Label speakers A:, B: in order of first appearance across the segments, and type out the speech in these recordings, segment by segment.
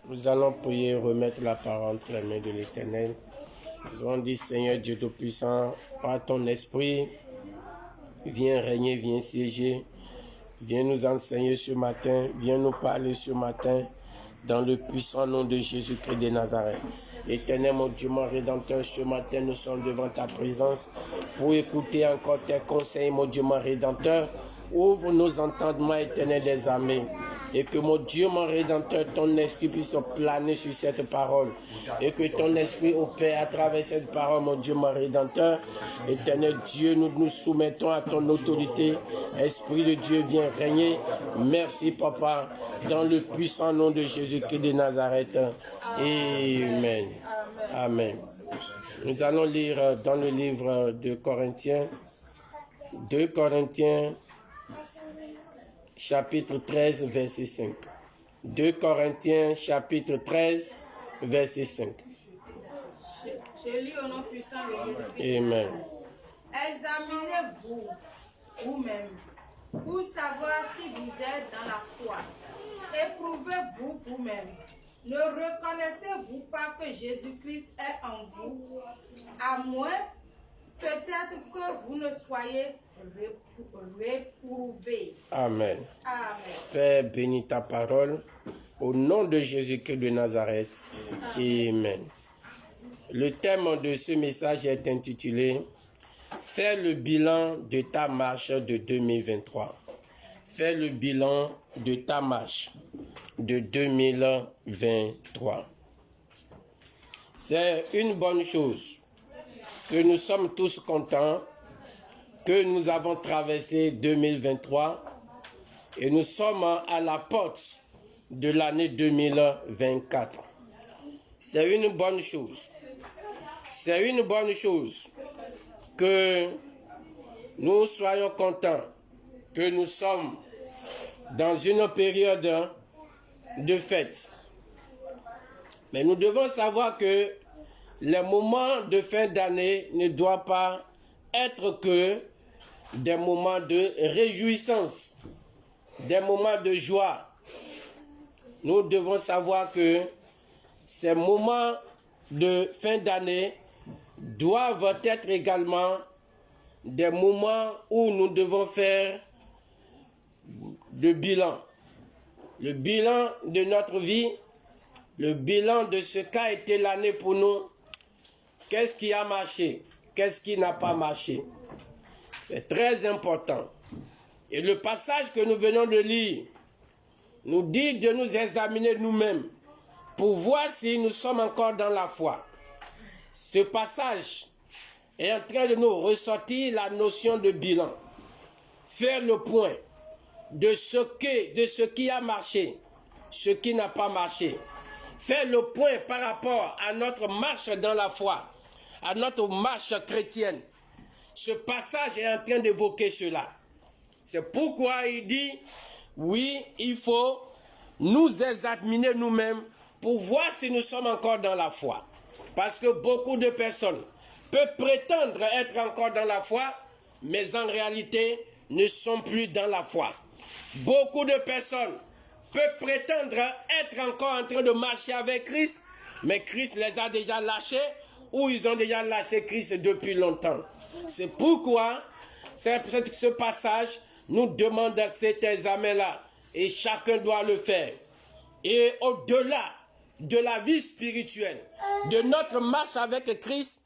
A: Nous allons prier, remettre la parole entre les mains de l'Éternel. Nous allons dire, Seigneur Dieu Tout-Puissant, par ton esprit, viens régner, viens siéger, viens nous enseigner ce matin, viens nous parler ce matin, dans le puissant nom de Jésus-Christ de Nazareth. Éternel, mon Dieu, mon Rédempteur, ce matin, nous sommes devant ta présence pour écouter encore tes conseils, mon Dieu, mon Rédempteur. Ouvre nos entendements, Éternel des armées, et que, mon Dieu, mon Rédempteur, ton esprit puisse planer sur cette parole, et que ton esprit opère à travers cette parole, mon Dieu, mon Rédempteur. Éternel Dieu, nous nous soumettons à ton autorité. Esprit de Dieu, viens régner. Merci, Papa, dans le puissant nom de Jésus-Christ de Nazareth. Amen. Amen. Nous allons lire dans le livre de Corinthiens, 2 Corinthiens, chapitre 13, verset 5. 2 Corinthiens, chapitre 13, verset 5.
B: Je lis au nom puissant de Jésus-Christ.
A: Amen.
B: Examinez-vous vous-même pour savoir si vous êtes dans la foi. Éprouvez-vous vous-même. Ne reconnaissez-vous pas que Jésus-Christ est en vous, à moins peut-être que vous ne soyez réprouvés.
A: Amen.
B: Amen.
A: Père, bénis ta parole au nom de Jésus-Christ de Nazareth. Amen. Le thème de ce message est intitulé « Fais le bilan de ta marche de 2023 ». Fais le bilan de ta marche de 2023. C'est une bonne chose que nous sommes tous contents que nous avons traversé 2023 et nous sommes à la porte de l'année 2024. C'est une bonne chose. C'est une bonne chose que nous soyons contents que nous sommes dans une période de fête. Mais nous devons savoir que les moments de fin d'année ne doivent pas être que des moments de réjouissance, des moments de joie. Nous devons savoir que ces moments de fin d'année doivent être également des moments où nous devons faire le bilan de notre vie, le bilan de ce qu'a été l'année pour nous. Qu'est-ce qui a marché? Qu'est-ce qui n'a pas marché? C'est très important. Et le passage que nous venons de lire nous dit de nous examiner nous-mêmes pour voir si nous sommes encore dans la foi. Ce passage est en train de nous ressortir la notion de bilan. Faire le point de ce qui a marché, ce qui n'a pas marché. Faire le point par rapport à notre marche dans la foi, à notre marche chrétienne. Ce passage est en train d'évoquer cela. C'est pourquoi il dit, oui, il faut nous examiner nous-mêmes pour voir si nous sommes encore dans la foi. Parce que beaucoup de personnes peuvent prétendre être encore dans la foi, mais en réalité ne sont plus dans la foi. Beaucoup de personnes peuvent prétendre être encore en train de marcher avec Christ, mais Christ les a déjà lâchés ou ils ont déjà lâché Christ depuis longtemps. C'est pourquoi ce passage nous demande cet examen-là et chacun doit le faire. Et au-delà de la vie spirituelle, de notre marche avec Christ,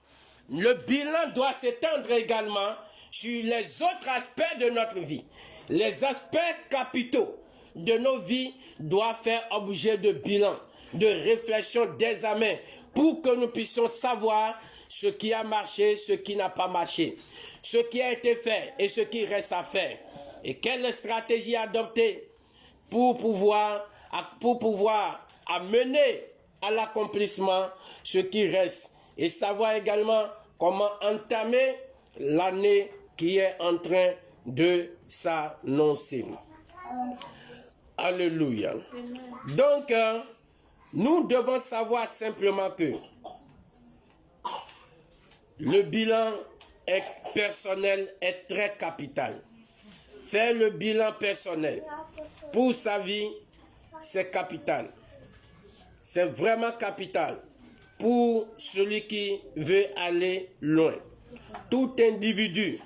A: le bilan doit s'étendre également sur les autres aspects de notre vie. Les aspects capitaux de nos vies doivent faire objet de bilan, de réflexion, d'examen, pour que nous puissions savoir ce qui a marché, ce qui n'a pas marché, ce qui a été fait et ce qui reste à faire. Et quelle stratégie adopter pour pouvoir amener à l'accomplissement ce qui reste. Et savoir également comment entamer l'année qui est en train de s'annoncer. Alléluia. Donc, nous devons savoir simplement que le bilan personnel est très capital. Faire le bilan personnel pour sa vie, c'est capital. c'est vraiment capital pour celui qui veut aller loin. Tout individu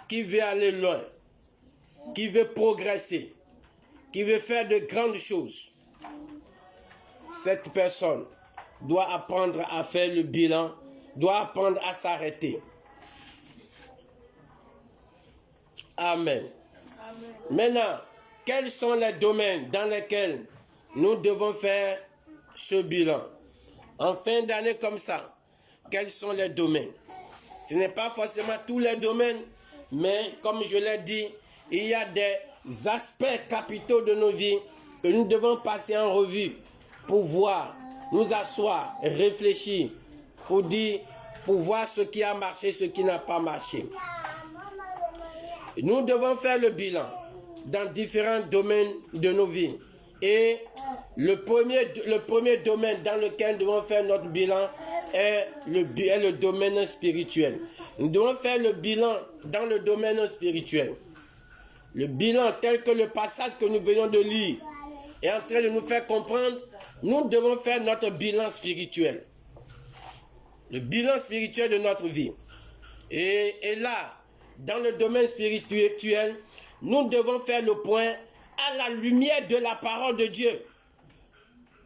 A: qui veut aller loin, qui veut progresser, qui veut faire de grandes choses, cette personne doit apprendre à faire le bilan, doit apprendre à s'arrêter. Amen.
B: Amen.
A: Maintenant, quels sont les domaines dans lesquels nous devons faire ce bilan? En fin d'année comme ça, quels sont les domaines? Ce n'est pas forcément tous les domaines, mais comme je l'ai dit, il y a des aspects capitaux de nos vies que nous devons passer en revue pour voir, nous asseoir, réfléchir, pour voir ce qui a marché, ce qui n'a pas marché. Nous devons faire le bilan dans différents domaines de nos vies. Et le premier domaine dans lequel nous devons faire notre bilan est le domaine spirituel. Nous devons faire le bilan dans le domaine spirituel. Le bilan tel que le passage que nous venons de lire est en train de nous faire comprendre, nous devons faire notre bilan spirituel. Le bilan spirituel de notre vie. Et là, dans le domaine spirituel, nous devons faire le point à la lumière de la parole de Dieu.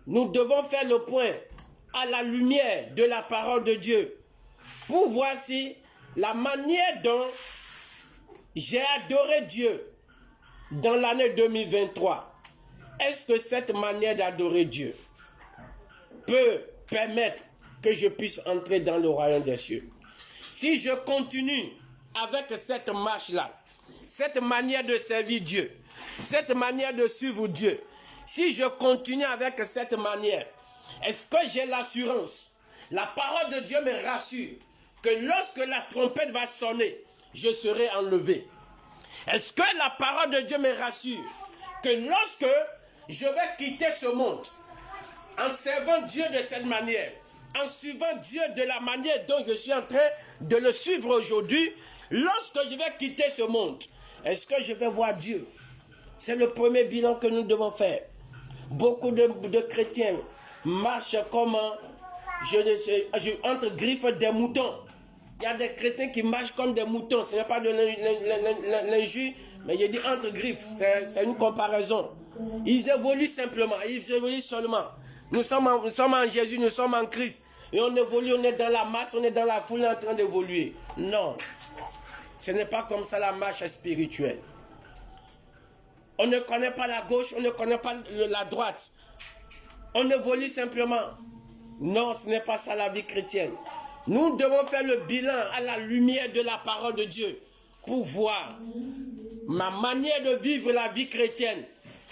A: Nous devons faire le point à la lumière de la parole de Dieu pour voir si la manière dont j'ai adoré Dieu dans l'année 2023, est-ce que cette manière d'adorer Dieu peut permettre que je puisse entrer dans le royaume des cieux? Si je continue avec cette marche-là, cette manière de servir Dieu, cette manière de suivre Dieu, si je continue avec cette manière, est-ce que j'ai l'assurance? La parole de Dieu me rassure que lorsque la trompette va sonner, je serai enlevé. Est-ce que la parole de Dieu me rassure que lorsque je vais quitter ce monde, en servant Dieu de cette manière, en suivant Dieu de la manière dont je suis en train de le suivre aujourd'hui, lorsque je vais quitter ce monde, est-ce que je vais voir Dieu? C'est le premier bilan que nous devons faire. Beaucoup de chrétiens marchent comme, entre griffes des moutons. Il y a des chrétiens qui marchent comme des moutons. Ce n'est pas de l'injure, mais je dis entre griffes. C'est une comparaison. Ils évoluent simplement, ils évoluent seulement. Nous sommes en Jésus, nous sommes en Christ. Et on évolue, on est dans la masse, on est dans la foule en train d'évoluer. Non. Ce n'est pas comme ça la marche spirituelle. On ne connaît pas la gauche, on ne connaît pas la droite. On évolue simplement. Non, ce n'est pas ça la vie chrétienne. Nous devons faire le bilan à la lumière de la parole de Dieu pour voir ma manière de vivre la vie chrétienne.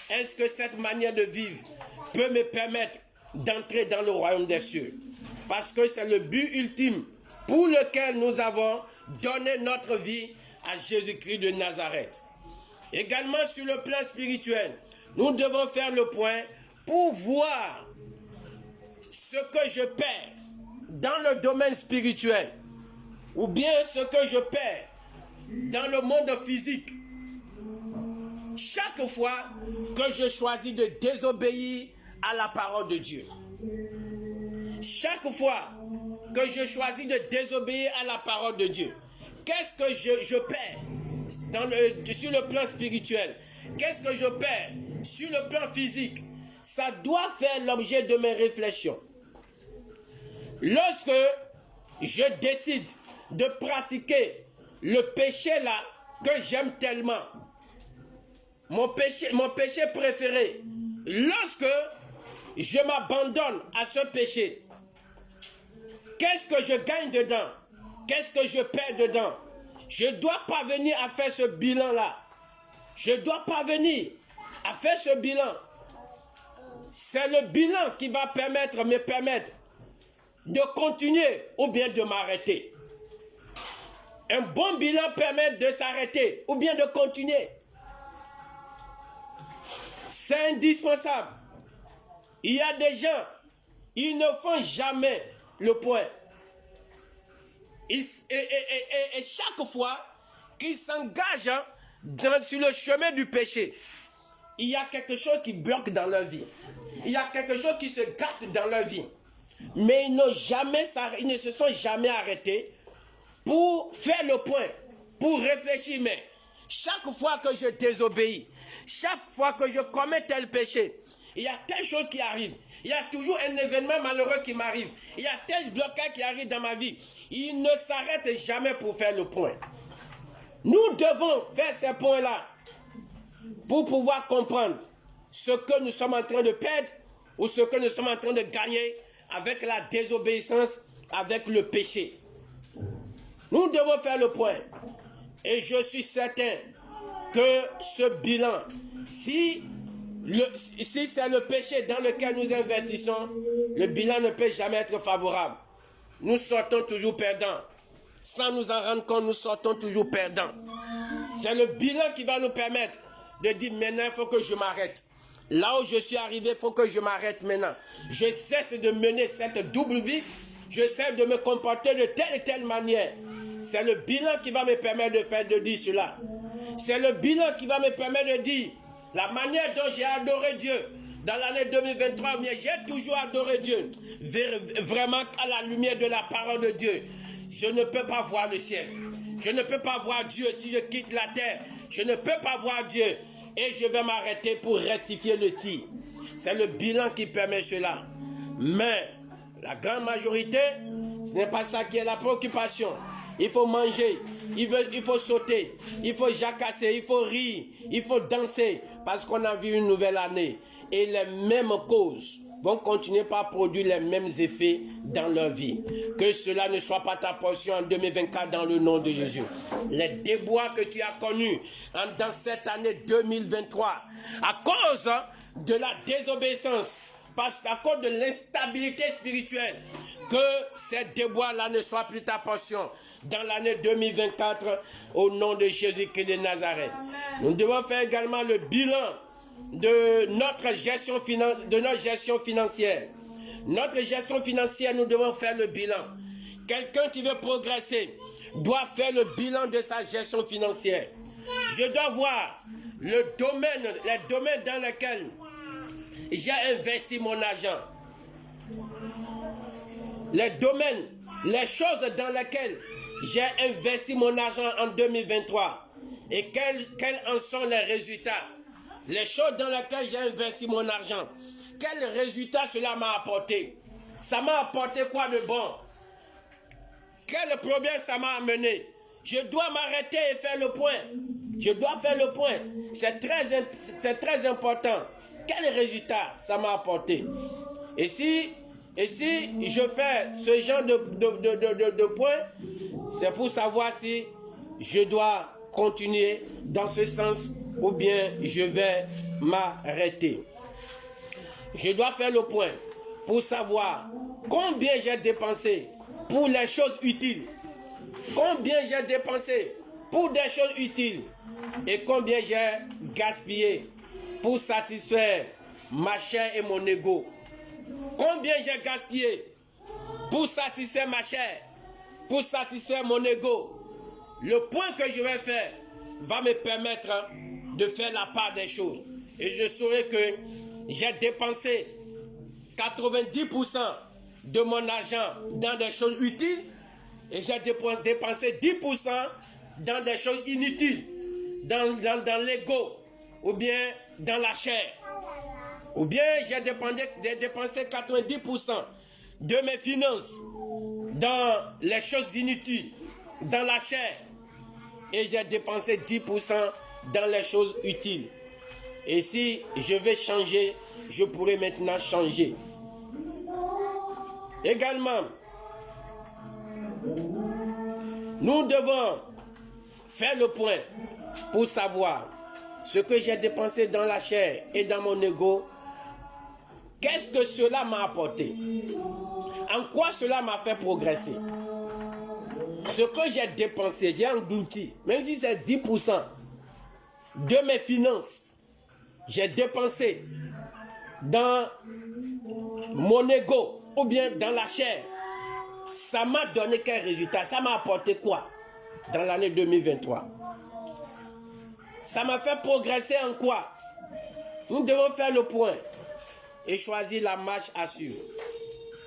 A: Est-ce que cette manière de vivre peut me permettre d'entrer dans le royaume des cieux? Parce que c'est le but ultime pour lequel nous avons donné notre vie à Jésus-Christ de Nazareth. Également sur le plan spirituel, nous devons faire le point pour voir ce que je perds dans le domaine spirituel ou bien ce que je perds dans le monde physique. Chaque fois que je choisis de désobéir à la parole de Dieu, chaque fois que je choisis de désobéir à la parole de Dieu, qu'est-ce que je perds sur le plan spirituel? Qu'est-ce que je perds sur le plan physique? Ça doit faire l'objet de mes réflexions. Lorsque je décide de pratiquer le péché là que j'aime tellement, mon péché préféré, lorsque je m'abandonne à ce péché, qu'est-ce que je gagne dedans? Qu'est-ce que je perds dedans? Je dois parvenir à faire ce bilan-là. Je dois parvenir à faire ce bilan. C'est le bilan qui va me permettre de continuer ou bien de m'arrêter. Un bon bilan permet de s'arrêter ou bien de continuer. C'est indispensable. Il y a des gens, ils ne font jamais le point. Et chaque fois qu'ils s'engagent sur le chemin du péché, il y a quelque chose qui bloque dans leur vie. il y a quelque chose qui se gâte dans leur vie. Mais ils ne se sont jamais arrêtés pour faire le point, pour réfléchir. Mais chaque fois que je désobéis, chaque fois que je commets tel péché, il y a telle chose qui arrive. Il y a toujours un événement malheureux qui m'arrive. Il y a tel blocage qui arrive dans ma vie. Il ne s'arrête jamais pour faire le point. Nous devons faire ces points-là pour pouvoir comprendre ce que nous sommes en train de perdre ou ce que nous sommes en train de gagner avec la désobéissance, avec le péché. Nous devons faire le point. Et je suis certain que ce bilan, si c'est le péché dans lequel nous investissons, le bilan ne peut jamais être favorable. Nous sortons toujours perdants. Sans nous en rendre compte, nous sortons toujours perdants. C'est le bilan qui va nous permettre de dire maintenant, il faut que je m'arrête. Là où je suis arrivé, il faut que je m'arrête maintenant. Je cesse de mener cette double vie. Je cesse de me comporter de telle et telle manière. C'est le bilan qui va me permettre de dire cela. C'est le bilan qui va me permettre de dire la manière dont j'ai adoré Dieu dans l'année 2023. Mais j'ai toujours adoré Dieu. Vraiment à la lumière de la parole de Dieu. Je ne peux pas voir le ciel. Je ne peux pas voir Dieu si je quitte la terre. Je ne peux pas voir Dieu. Et je vais m'arrêter pour rectifier le tir. C'est le bilan qui permet cela. Mais la grande majorité, ce n'est pas ça qui est la préoccupation. Il faut manger, il faut sauter, il faut jacasser, il faut rire, il faut danser. Parce qu'on a vu une nouvelle année. Et les mêmes causes vont continuer par produire les mêmes effets dans leur vie. Que cela ne soit pas ta portion en 2024 dans le nom de Jésus. Les déboires que tu as connus dans cette année 2023, à cause de la désobéissance, à cause de l'instabilité spirituelle, que ces déboires-là ne soient plus ta portion dans l'année 2024 au nom de Jésus-Christ de Nazareth. Amen. Nous devons faire également le bilan de notre gestion financière. Notre gestion financière, nous devons faire le bilan. Quelqu'un qui veut progresser doit faire le bilan de sa gestion financière. Je dois voir les domaines dans lesquels j'ai investi mon argent. Les choses dans lesquelles j'ai investi mon argent en 2023. Et quels en sont les résultats? Les choses dans lesquelles j'ai investi mon argent, quel résultat cela m'a apporté? Ça m'a apporté quoi de bon? Quel problème ça m'a amené? Je dois m'arrêter et faire le point. Je dois faire le point. C'est très important. Quel résultat ça m'a apporté? Et si je fais ce genre de point, c'est pour savoir si je dois continuer dans ce sens ou bien je vais m'arrêter. Je dois faire le point pour savoir combien j'ai dépensé pour les choses utiles. Combien j'ai dépensé pour des choses utiles et combien j'ai gaspillé pour satisfaire ma chair et mon ego. Combien j'ai gaspillé pour satisfaire ma chair, pour satisfaire mon ego. Le point que je vais faire va me permettre de faire la part des choses. Et je saurai que j'ai dépensé 90% de mon argent dans des choses utiles et j'ai dépensé 10% dans des choses inutiles, dans l'ego ou bien dans la chair. Ou bien j'ai dépensé 90% de mes finances dans les choses inutiles, dans la chair. Et j'ai dépensé 10% dans les choses utiles. Et si je vais changer, je pourrai maintenant changer. Également, nous devons faire le point pour savoir ce que j'ai dépensé dans la chair et dans mon ego. Qu'est-ce que cela m'a apporté? En quoi cela m'a fait progresser? Ce que j'ai dépensé, j'ai englouti, même si c'est 10% de mes finances, j'ai dépensé dans mon ego ou bien dans la chair. Ça m'a donné quel résultat? Ça m'a apporté quoi dans l'année 2023? Ça m'a fait progresser en quoi? Nous devons faire le point. et choisir la marche à suivre.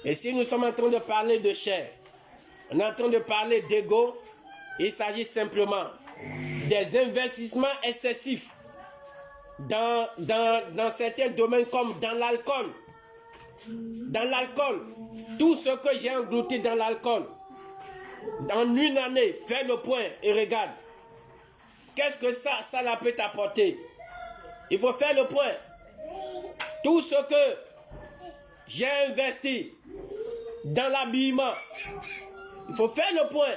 A: Et si nous sommes en train de parler de chair, on est en train de parler d'ego, il s'agit simplement des investissements excessifs dans certains domaines comme dans l'alcool. Dans l'alcool, tout ce que j'ai englouti dans l'alcool, en une année, fais le point et regarde. Qu'est-ce que ça peut t'apporter? Il faut faire le point. Tout ce que j'ai investi dans l'habillement, il faut faire le point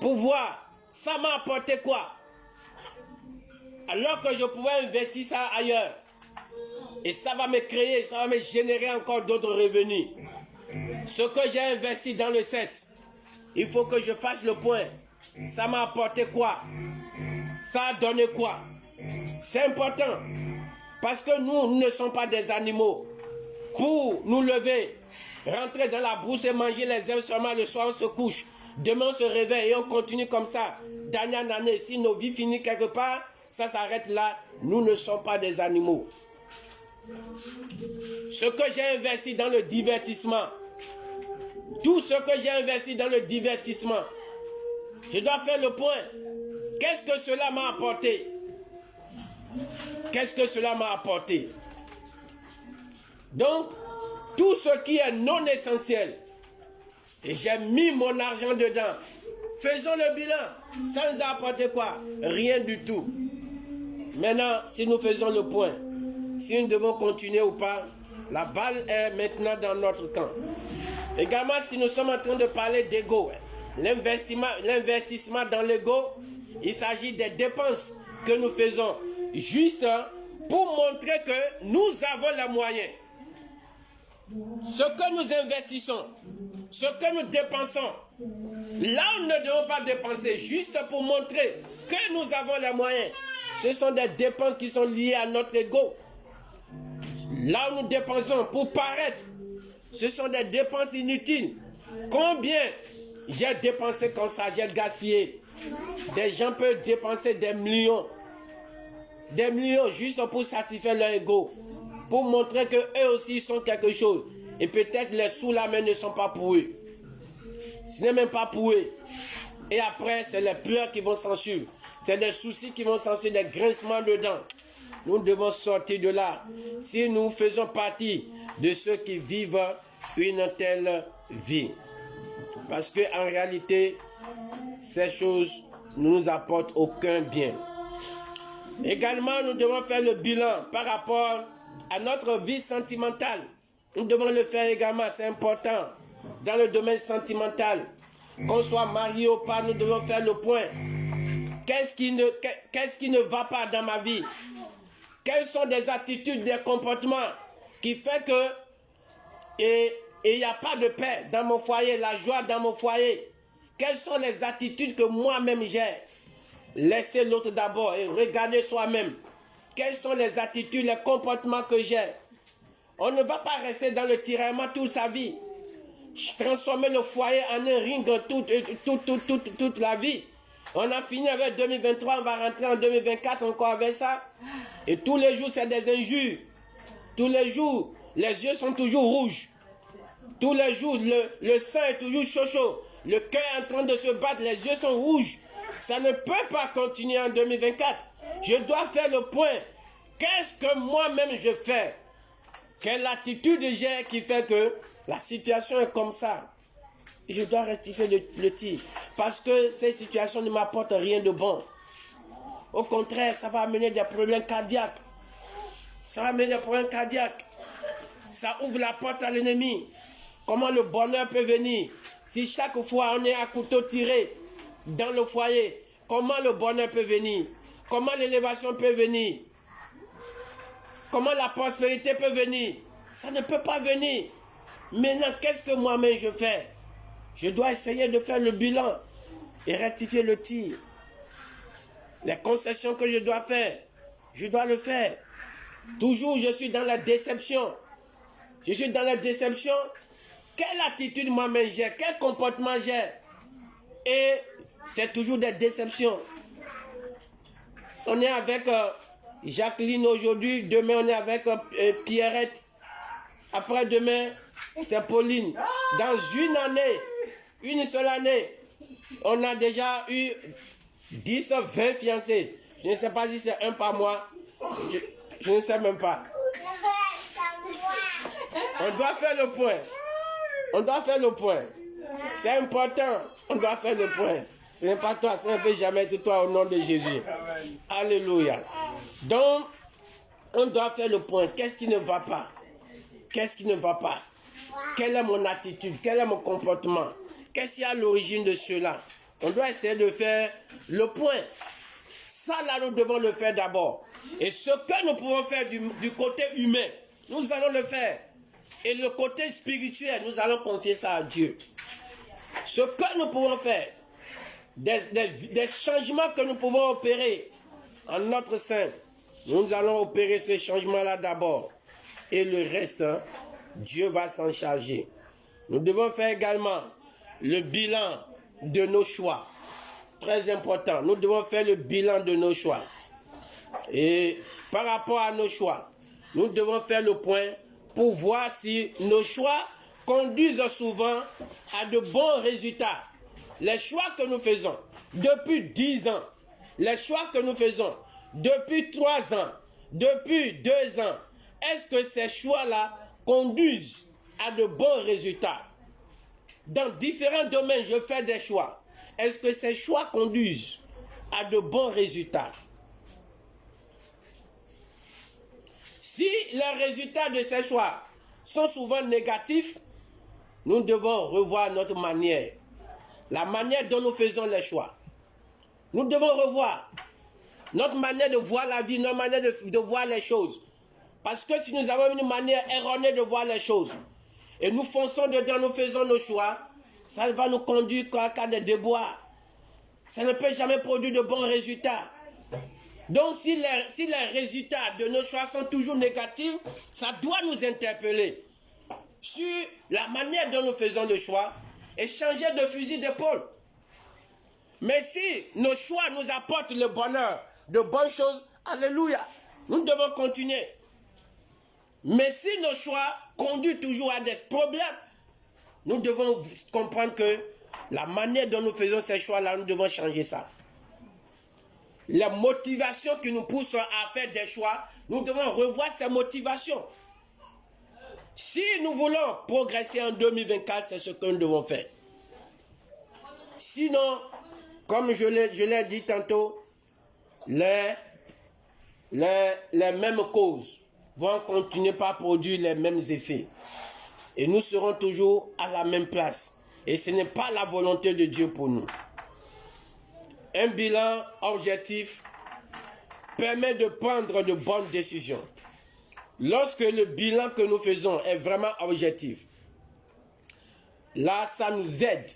A: pour voir ça m'a apporté quoi. Alors que je pouvais investir ça ailleurs. Et ça va me créer, ça va me générer encore d'autres revenus. Ce que j'ai investi dans le sexe, il faut que je fasse le point. Ça m'a apporté quoi? Ça a donné quoi? C'est important. Parce que nous ne sommes pas des animaux. Pour nous lever, rentrer dans la brousse et manger les herbes seulement le soir, on se couche. Demain, on se réveille et on continue comme ça. D'année en année, si nos vies finissent quelque part, ça s'arrête là. Nous ne sommes pas des animaux. Ce que j'ai investi dans le divertissement, tout ce que j'ai investi dans le divertissement, je dois faire le point. Qu'est-ce que cela m'a apporté? Qu'est-ce que cela m'a apporté? Donc, tout ce qui est non essentiel, et j'ai mis mon argent dedans, faisons le bilan. Ça nous a apporté quoi? Rien du tout. Maintenant, si nous faisons le point, si nous devons continuer ou pas, la balle est maintenant dans notre camp. Également, si nous sommes en train de parler d'ego, l'investissement dans l'ego, il s'agit des dépenses que nous faisons juste pour montrer que nous avons les moyens. Ce que nous investissons, ce que nous dépensons, là où nous ne devons pas dépenser, juste pour montrer que nous avons les moyens, ce sont des dépenses qui sont liées à notre ego. Là où nous dépensons pour paraître, ce sont des dépenses inutiles. Combien j'ai dépensé comme ça, j'ai gaspillé. Des gens peuvent dépenser des millions juste pour satisfaire leur ego, pour montrer qu'eux aussi sont quelque chose. Et peut-être les sous là même ne sont pas pour eux. Ce n'est même pas pour eux. Et après, c'est les pleurs qui vont s'en suivre. C'est des soucis qui vont s'en suivre, des grincements dedans. Nous devons sortir de là. Si nous faisons partie de ceux qui vivent une telle vie. Parce qu'en réalité, ces choses ne nous apportent aucun bien. Également, nous devons faire le bilan par rapport à notre vie sentimentale. Nous devons le faire également, c'est important. Dans le domaine sentimental, qu'on soit marié ou pas, nous devons faire le point. Qu'est-ce qui ne va pas dans ma vie? Quelles sont des attitudes, des comportements qui font que il n'y a pas de paix dans mon foyer, la joie dans mon foyer? Quelles sont les attitudes que moi-même j'ai? Laissez l'autre d'abord et regardez soi-même. Quelles sont les attitudes, les comportements que j'ai? On ne va pas rester dans le tiraillement toute sa vie. Transformer le foyer en un ring toute la vie. On a fini avec 2023, on va rentrer en 2024 encore avec ça. Et tous les jours, c'est des injures. Tous les jours, les yeux sont toujours rouges. Tous les jours, le sang est toujours chaud. Le cœur est en train de se battre, les yeux sont rouges. Ça ne peut pas continuer en 2024. Je dois faire le point. Qu'est-ce que moi-même je fais? Quelle attitude j'ai qui fait que la situation est comme ça? Et je dois rectifier le tir. Parce que ces situations ne m'apportent rien de bon. Au contraire, ça va amener des problèmes cardiaques. Ça va amener des problèmes cardiaques. Ça ouvre la porte à l'ennemi. Comment le bonheur peut venir? Si chaque fois on est à couteau tiré dans le foyer, comment le bonheur peut venir? Comment l'élévation peut venir? Comment la prospérité peut venir? Ça ne peut pas venir. Maintenant, qu'est-ce que moi-même je fais? Je dois essayer de faire le bilan et rectifier le tir. Les concessions que je dois faire, je dois le faire. Toujours, je suis dans la déception. Je suis dans la déception. Quelle attitude moi-même j'ai? Quel comportement j'ai? Et c'est toujours des déceptions. On est avec Jacqueline aujourd'hui. Demain, on est avec Pierrette. Après-demain, c'est Pauline. Dans une année, une seule année, on a déjà eu 10, 20 fiancés. Je ne sais pas si c'est un par mois. Je ne sais même pas. On doit faire le point. On doit faire le point. C'est important. On doit faire le point. Ce n'est pas toi, ça ne peut jamais être toi au nom de Jésus. Alléluia. Donc, on doit faire le point. Qu'est-ce qui ne va pas? Qu'est-ce qui ne va pas? Quelle est mon attitude? Quel est mon comportement? Qu'est-ce qui est à l'origine de cela? On doit essayer de faire le point. Ça, là, nous devons le faire d'abord. Et ce que nous pouvons faire du côté humain, nous allons le faire. Et le côté spirituel, nous allons confier ça à Dieu. Ce que nous pouvons faire, des changements que nous pouvons opérer en notre sein, nous allons opérer ces changements-là d'abord. Et le reste, Dieu va s'en charger. Nous devons faire également le bilan de nos choix. Très important. Nous devons faire le bilan de nos choix. Et par rapport à nos choix, nous devons faire le point pour voir si nos choix conduisent souvent à de bons résultats. Les choix que nous faisons depuis 10 ans, les choix que nous faisons depuis 3 ans, depuis 2 ans, est-ce que ces choix-là conduisent à de bons résultats? Dans différents domaines, je fais des choix. Est-ce que ces choix conduisent à de bons résultats? Si les résultats de ces choix sont souvent négatifs, nous devons revoir notre manière, la manière dont nous faisons les choix. Nous devons revoir notre manière de voir la vie, notre manière de voir les choses. Parce que si nous avons une manière erronée de voir les choses, et nous fonçons dedans, nous faisons nos choix, ça va nous conduire à des déboires. Ça ne peut jamais produire de bons résultats. Donc si les résultats de nos choix sont toujours négatifs, ça doit nous interpeller sur la manière dont nous faisons le choix et changer de fusil d'épaule. Mais si nos choix nous apportent le bonheur, de bonnes choses, alléluia, nous devons continuer. Mais si nos choix conduisent toujours à des problèmes, nous devons comprendre que la manière dont nous faisons ces choix-là, nous devons changer ça. Les motivations qui nous poussent à faire des choix, nous devons revoir ces motivations. Si nous voulons progresser en 2024, c'est ce que nous devons faire. Sinon, comme je l'ai dit tantôt, les mêmes causes vont continuer par produire les mêmes effets. Et nous serons toujours à la même place. Et ce n'est pas la volonté de Dieu pour nous. Un bilan objectif permet de prendre de bonnes décisions. Lorsque le bilan que nous faisons est vraiment objectif, là, ça nous aide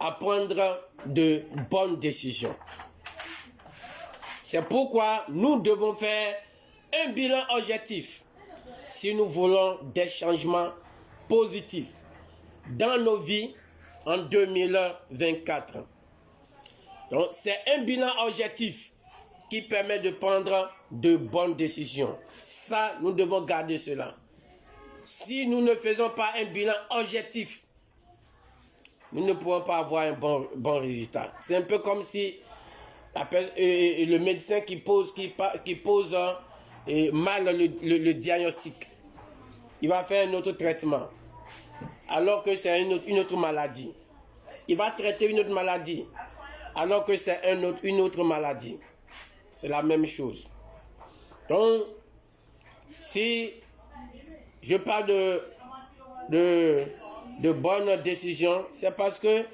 A: à prendre de bonnes décisions. C'est pourquoi nous devons faire un bilan objectif si nous voulons des changements positifs dans nos vies en 2024. Donc, c'est un bilan objectif qui permet de prendre de bonnes décisions. Ça, nous devons garder cela. Si nous ne faisons pas un bilan objectif, nous ne pourrons pas avoir un bon résultat. C'est un peu comme si le médecin qui pose mal le diagnostic. Il va faire un autre traitement, alors que c'est une autre maladie. Il va traiter une autre maladie, alors que c'est une autre maladie. C'est la même chose. Donc, si je parle de bonnes décisions, c'est parce que,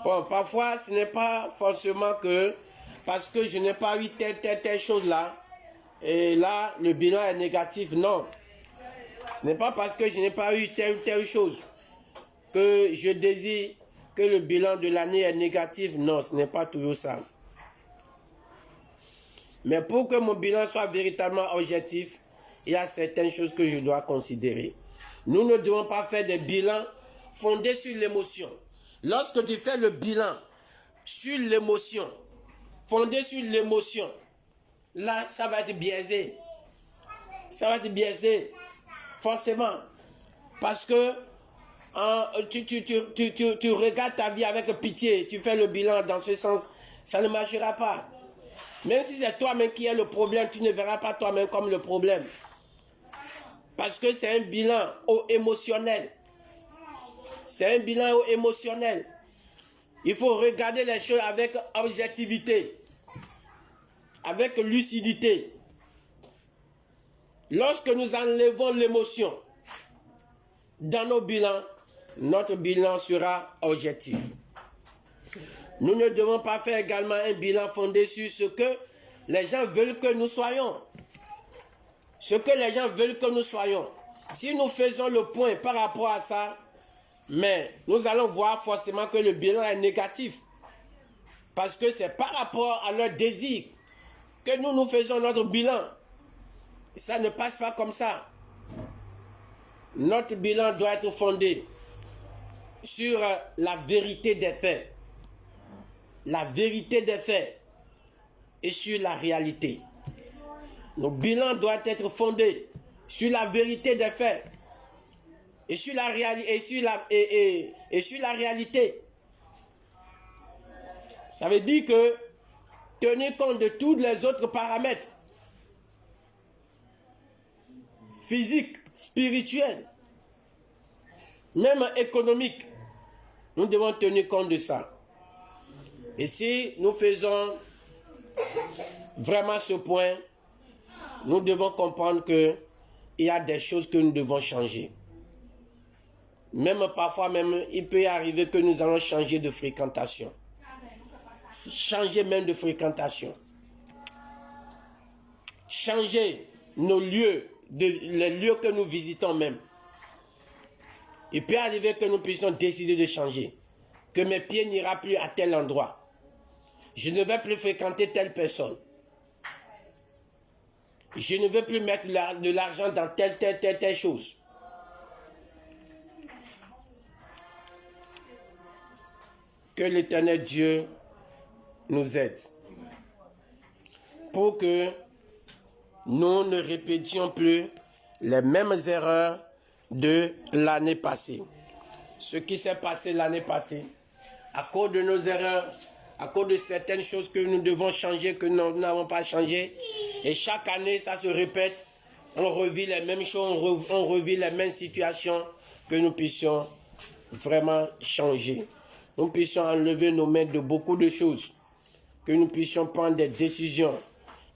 A: bon, parfois, ce n'est pas forcément que, parce que je n'ai pas eu telle chose là, et là, le bilan est négatif. Non. Ce n'est pas parce que je n'ai pas eu telle chose que je désire que le bilan de l'année est négatif. Non, ce n'est pas toujours ça. Mais pour que mon bilan soit véritablement objectif, il y a certaines choses que je dois considérer. Nous ne devons pas faire des bilans fondés sur l'émotion. Lorsque tu fais le bilan sur l'émotion, fondé sur l'émotion, là, ça va être biaisé. Ça va être biaisé, forcément. Parce que tu regardes ta vie avec pitié, tu fais le bilan dans ce sens, ça ne marchera pas. Même si c'est toi-même qui es le problème, tu ne verras pas toi-même comme le problème. Parce que c'est un bilan émotionnel. C'est un bilan émotionnel. Il faut regarder les choses avec objectivité, avec lucidité. Lorsque nous enlevons l'émotion dans nos bilans, notre bilan sera objectif. Nous ne devons pas faire également un bilan fondé sur ce que les gens veulent que nous soyons. Ce que les gens veulent que nous soyons. Si nous faisons le point par rapport à ça, mais nous allons voir forcément que le bilan est négatif. Parce que c'est par rapport à leur désir que nous faisons notre bilan. Et ça ne passe pas comme ça. Notre bilan doit être fondé sur la vérité des faits. La vérité des faits et sur la réalité. Nos bilans doivent être fondés sur la vérité des faits et sur la réalité. Ça veut dire que tenir compte de tous les autres paramètres physiques, spirituels, même économiques, nous devons tenir compte de ça. Et si nous faisons vraiment ce point, nous devons comprendre qu'il y a des choses que nous devons changer. Même parfois, même, il peut y arriver que nous allons changer de fréquentation. Changer même de fréquentation. Changer nos lieux, les lieux que nous visitons même. Il peut arriver que nous puissions décider de changer. Que mes pieds n'iront plus à tel endroit. Je ne vais plus fréquenter telle personne. Je ne veux plus mettre de l'argent dans telle chose. Que l'Éternel Dieu nous aide. Pour que nous ne répétions plus les mêmes erreurs de l'année passée. Ce qui s'est passé l'année passée, à cause de nos erreurs, à cause de certaines choses que nous devons changer, que nous n'avons pas changé. Et chaque année, ça se répète. On revit les mêmes choses, on revit les mêmes situations, que nous puissions vraiment changer. Nous puissions enlever nos mains de beaucoup de choses. Que nous puissions prendre des décisions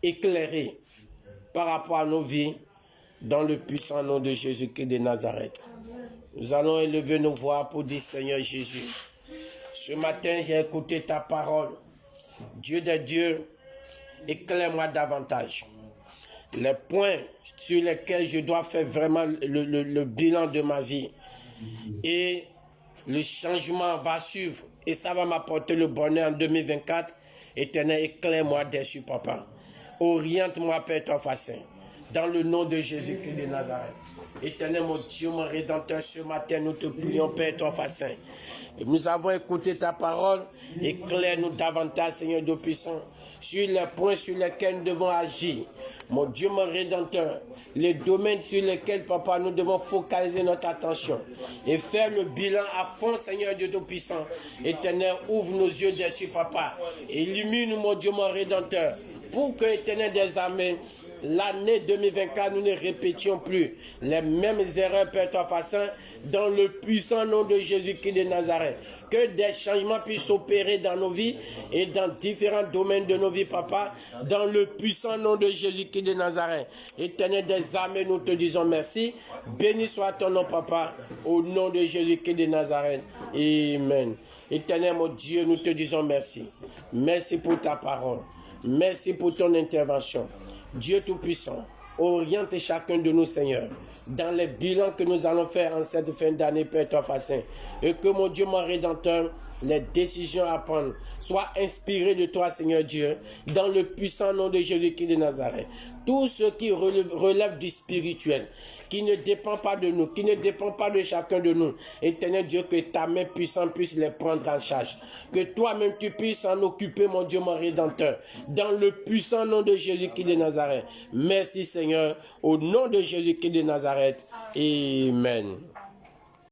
A: éclairées par rapport à nos vies, dans le puissant nom de Jésus-Christ de Nazareth. Nous allons élever nos voix pour dire Seigneur Jésus. Ce matin, j'ai écouté ta parole. Dieu des dieux, éclaire-moi davantage. Les points sur lesquels je dois faire vraiment le bilan de ma vie. Et le changement va suivre. Et ça va m'apporter le bonheur en 2024. Éternel, éclaire-moi dessus, papa. Oriente-moi, Père, ton facin. Dans le nom de Jésus-Christ de Nazareth. Éternel, mon Dieu, mon Rédempteur, ce matin, nous te prions, Père, ton facin. Et nous avons écouté ta parole. Éclaire-nous davantage, Seigneur Dieu puissant, sur les points sur lesquels nous devons agir. Mon Dieu, mon Rédempteur, les domaines sur lesquels, papa, nous devons focaliser notre attention et faire le bilan à fond, Seigneur Dieu Tout-Puissant. Éternel, ouvre nos yeux dessus, papa. Illumine-nous, mon Dieu, mon Rédempteur, pour que, Éternel des armées, l'année 2024, nous ne répétions plus les mêmes erreurs, Père Toi-Facin, dans le puissant nom de Jésus-Christ de Nazareth. Que des changements puissent opérer dans nos vies et dans différents domaines de nos vies, papa, dans le puissant nom de Jésus-Christ de Nazareth. Éternel des armées, nous te disons merci. Béni soit ton nom, papa, au nom de Jésus-Christ de Nazareth. Amen. Éternel, mon Dieu, nous te disons merci. Merci pour ta parole. Merci pour ton intervention. Dieu Tout-Puissant, oriente chacun de nous, Seigneur, dans les bilans que nous allons faire en cette fin d'année, Père Toi-Facin. Et que, mon Dieu, mon Rédempteur, les décisions à prendre soient inspirées de toi, Seigneur Dieu, dans le puissant nom de Jésus-Christ de Nazareth. Tout ce qui relève du spirituel, qui ne dépend pas de nous, qui ne dépend pas de chacun de nous. Éternel Dieu, que ta main puissante puisse les prendre en charge. Que toi-même tu puisses en occuper, mon Dieu, mon Rédempteur, dans le puissant nom de Jésus-Christ de Nazareth. Merci Seigneur, au nom de Jésus-Christ de Nazareth. Amen.